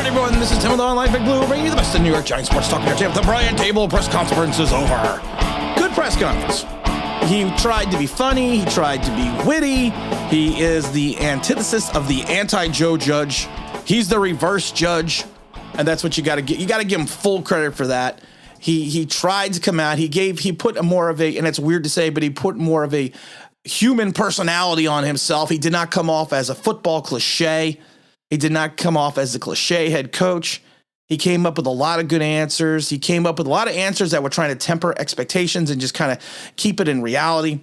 right, everyone, this is Tim with Online Big Blue, bringing you the best in New York Giants sports talk entertainment. The Brian Daboll press conference is over. Good press conference. He tried to be funny. He tried to be witty. He is the antithesis of the anti-Joe Judge. He's the reverse Judge, and that's what you got to get. You got to give him full credit for that. He tried to come out. He put more of a, and it's weird to say, but he put more of a human personality on himself. He did not come off as a football cliche. He did not come off as a cliche head coach. He came up with a lot of good answers. He came up with a lot of answers that were trying to temper expectations and just kind of keep it in reality.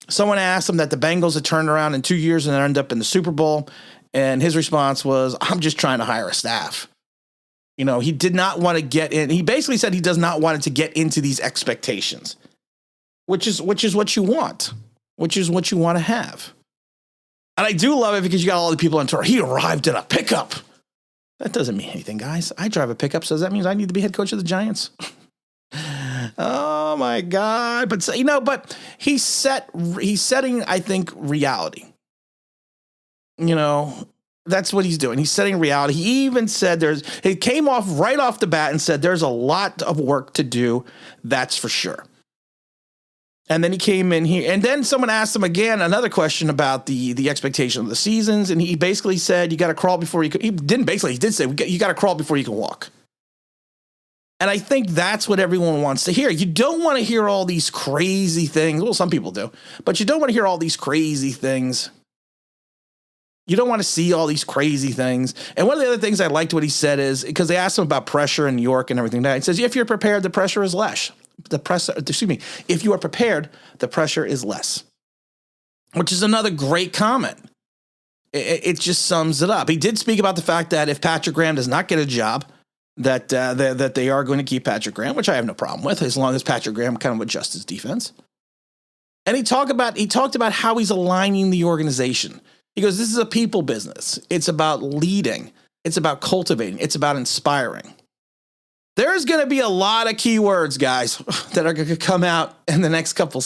Someone asked him that the Bengals had turned around in 2 years and ended up in the Super Bowl. And his response was, I'm just trying to hire a staff. You know, he did not want to get in. He basically said he does not want it to get into these expectations, which is what you want, which is what you want to have. And I do love it because you got all the people on tour. He arrived in a pickup. That doesn't mean anything, guys. I drive a pickup, so does that mean I need to be head coach of the Giants? Oh my God. But but he's setting, I think, reality. You know, that's what he's doing. He's setting reality. He even said he came off right off the bat and said there's a lot of work to do. That's for sure. And then he came in here, and then someone asked him again another question about the expectation of the seasons, and he basically said you got to crawl before you can. He did say you got to crawl before you can walk. And I think that's what everyone wants to hear. You don't want to hear all these crazy things. Well, some people do, but you don't want to hear all these crazy things. You don't want to see all these crazy things. And one of the other things I liked what he said is, because they asked him about pressure in New York and everything, he says, if you're prepared, the pressure is less. If you are prepared, the pressure is less, which is another great comment. It just sums it up. He did speak about the fact that if Patrick Graham does not get a job, that they are going to keep Patrick Graham, which I have no problem with, as long as Patrick Graham kind of adjusts his defense. And he talked about how he's aligning the organization. He goes, this is a people business. It's about leading. It's about cultivating. It's about inspiring. There's going to be a lot of keywords, guys, that are going to come out in the next couple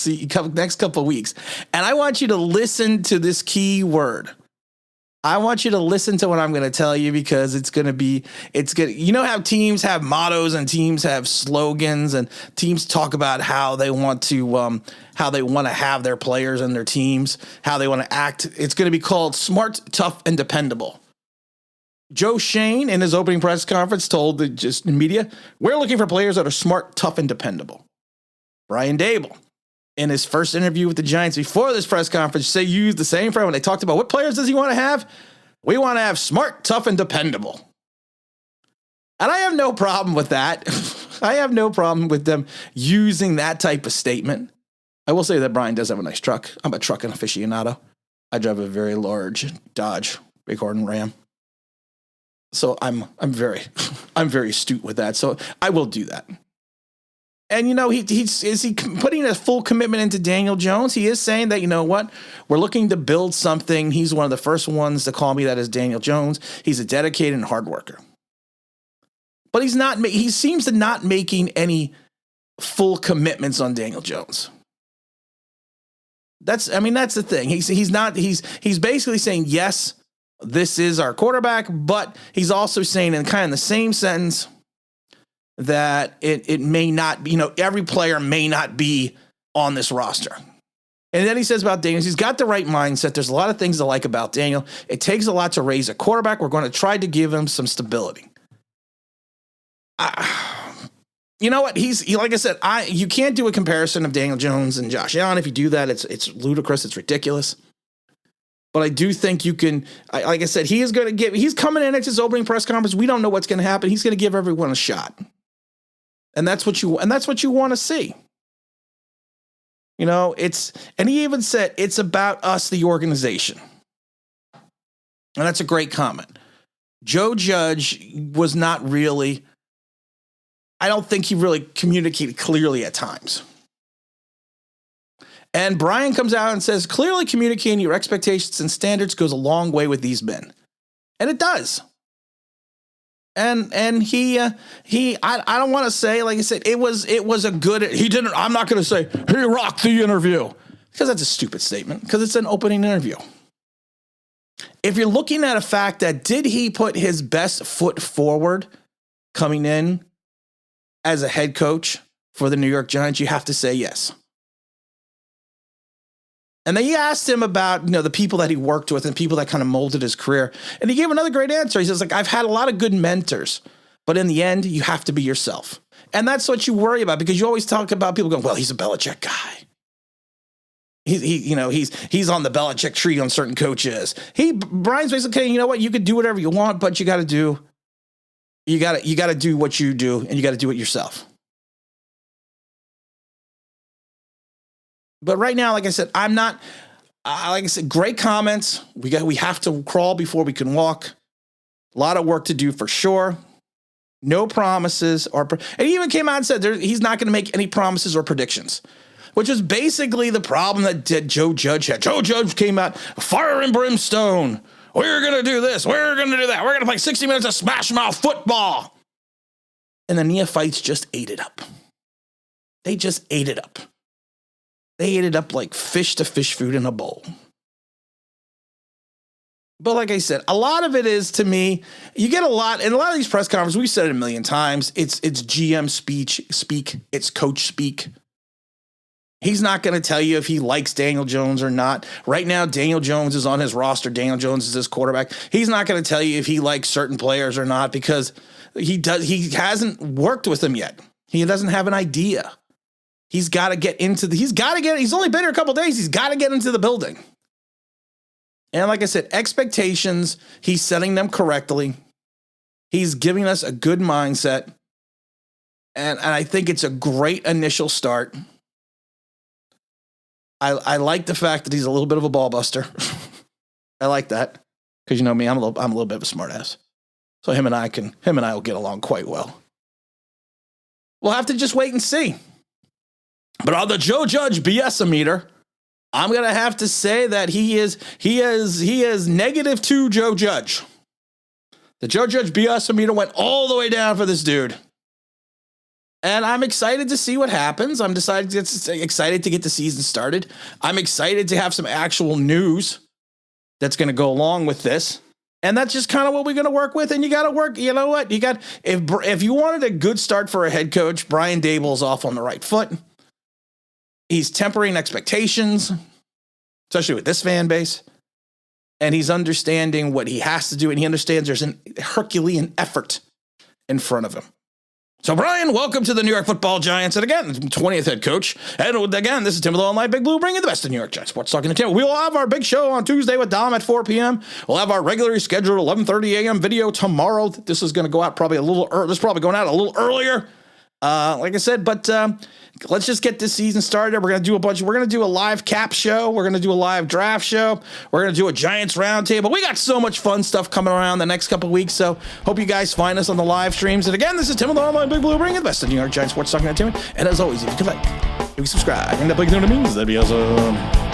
weeks. And I want you to listen to this key word. I want you to listen to what I'm going to tell you, because it's going to, you know how teams have mottos and teams have slogans and teams talk about how they want to have their players and their teams, how they want to act. It's going to be called smart, tough, and dependable. Joe Shane, in his opening press conference, told the media, we're looking for players that are smart, tough, and dependable. Brian Daboll, in his first interview with the Giants before this press conference, used the same phrase when they talked about what players does he want to have? We want to have smart, tough, and dependable. And I have no problem with that. I have no problem with them using that type of statement. I will say that Brian does have a nice truck. I'm a trucking aficionado. I drive a very large Dodge Bighorn Ram. So I'm very astute with that. So I will do that. And, you know, is he putting a full commitment into Daniel Jones? He is saying that, you know what, we're looking to build something. He's one of the first ones to call me that as Daniel Jones. He's a dedicated and hard worker. But he seems to not making any full commitments on Daniel Jones. That's the thing. He's basically saying, yes, this is our quarterback, but he's also saying in kind of the same sentence that it may not be, every player may not be on this roster. And then he says about Daniel, he's got the right mindset. There's a lot of things to like about Daniel. It takes a lot to raise a quarterback. We're going to try to give him some stability. You know what? Like I said, you can't do a comparison of Daniel Jones and Josh Allen. If you do that, it's ludicrous. It's ridiculous. But I do think you can, like I said, he's coming in at his opening press conference. We don't know what's going to happen. He's going to give everyone a shot. And that's what you want to see. And he even said, it's about us, the organization. And that's a great comment. Joe Judge was not really, I don't think he really communicated clearly at times. And Brian comes out and says, clearly communicating your expectations and standards goes a long way with these men. And it does. And I don't want to say, like I said, it was a good, I'm not going to say he rocked the interview, because that's a stupid statement, because it's an opening interview. if you're looking at a fact that did he put his best foot forward coming in as a head coach for the New York Giants, you have to say yes. And then he asked him about, the people that he worked with and people that kind of molded his career. And he gave another great answer. He says, I've had a lot of good mentors, but in the end, you have to be yourself. And that's what you worry about, because you always talk about people going, well, he's a Belichick guy. He's on the Belichick tree on certain coaches. Brian's basically saying, you know what, you could do whatever you want, but you got to do what you do, and you got to do it yourself. But right now, like I said, great comments. We have to crawl before we can walk. A lot of work to do for sure. No promises, and he even came out and said he's not going to make any promises or predictions, which is basically the problem that Joe Judge had. Joe Judge came out, fire and brimstone. We're going to do this. We're going to do that. We're going to play 60 minutes of smash mouth football. And the neophytes just ate it up. They just ate it up. They ate it up like fish to fish food in a bowl. But like I said, a lot of it is, to me, you get a lot, in a lot of these press conferences, we've said it a million times, it's GM speak, it's coach speak. He's not going to tell you if he likes Daniel Jones or not. Right now, Daniel Jones is on his roster. Daniel Jones is his quarterback. He's not going to tell you if he likes certain players or not, because he hasn't worked with them yet. He doesn't have an idea. He's only been here a couple of days. He's got to get into the building. And like I said, expectations, he's setting them correctly. He's giving us a good mindset. And I think it's a great initial start. I like the fact that he's a little bit of a ball buster. I like that. Because you know me, I'm a little bit of a smart ass. So him and I will get along quite well. We'll have to just wait and see. But on the Joe Judge BS-meter, I'm going to have to say that he is -2 Joe Judge. The Joe Judge BS-meter went all the way down for this dude. And I'm excited to see what happens. I'm excited to get the season started. I'm excited to have some actual news that's going to go along with this. And that's just kind of what we're going to work with. And you got to work. You know what? If you wanted a good start for a head coach, Brian Daboll's off on the right foot. He's tempering expectations, especially with this fan base. And he's understanding what he has to do. And he understands there's a Herculean effort in front of him. So, Brian, welcome to the New York Football Giants. And again, 20th head coach. And again, this is Tim with Online Big Blue, bringing the best of New York Giants sports talking to Tim. We will have our big show on Tuesday with Dom at 4 p.m. We'll have our regularly scheduled 11:30 a.m. video tomorrow. This is going to go out probably a little early. This is probably going out a little earlier. Like I said, but let's just get this season started. We're going to do a live cap show. We're going to do a live draft show. We're going to do a Giants roundtable. We got so much fun stuff coming around the next couple of weeks. So hope you guys find us on the live streams. And again, this is Tim with Online Big Blue, bringing the best of New York Giants sports talking to Tim. And as always, if you could like, if you subscribe, and that big notification, that'd be awesome.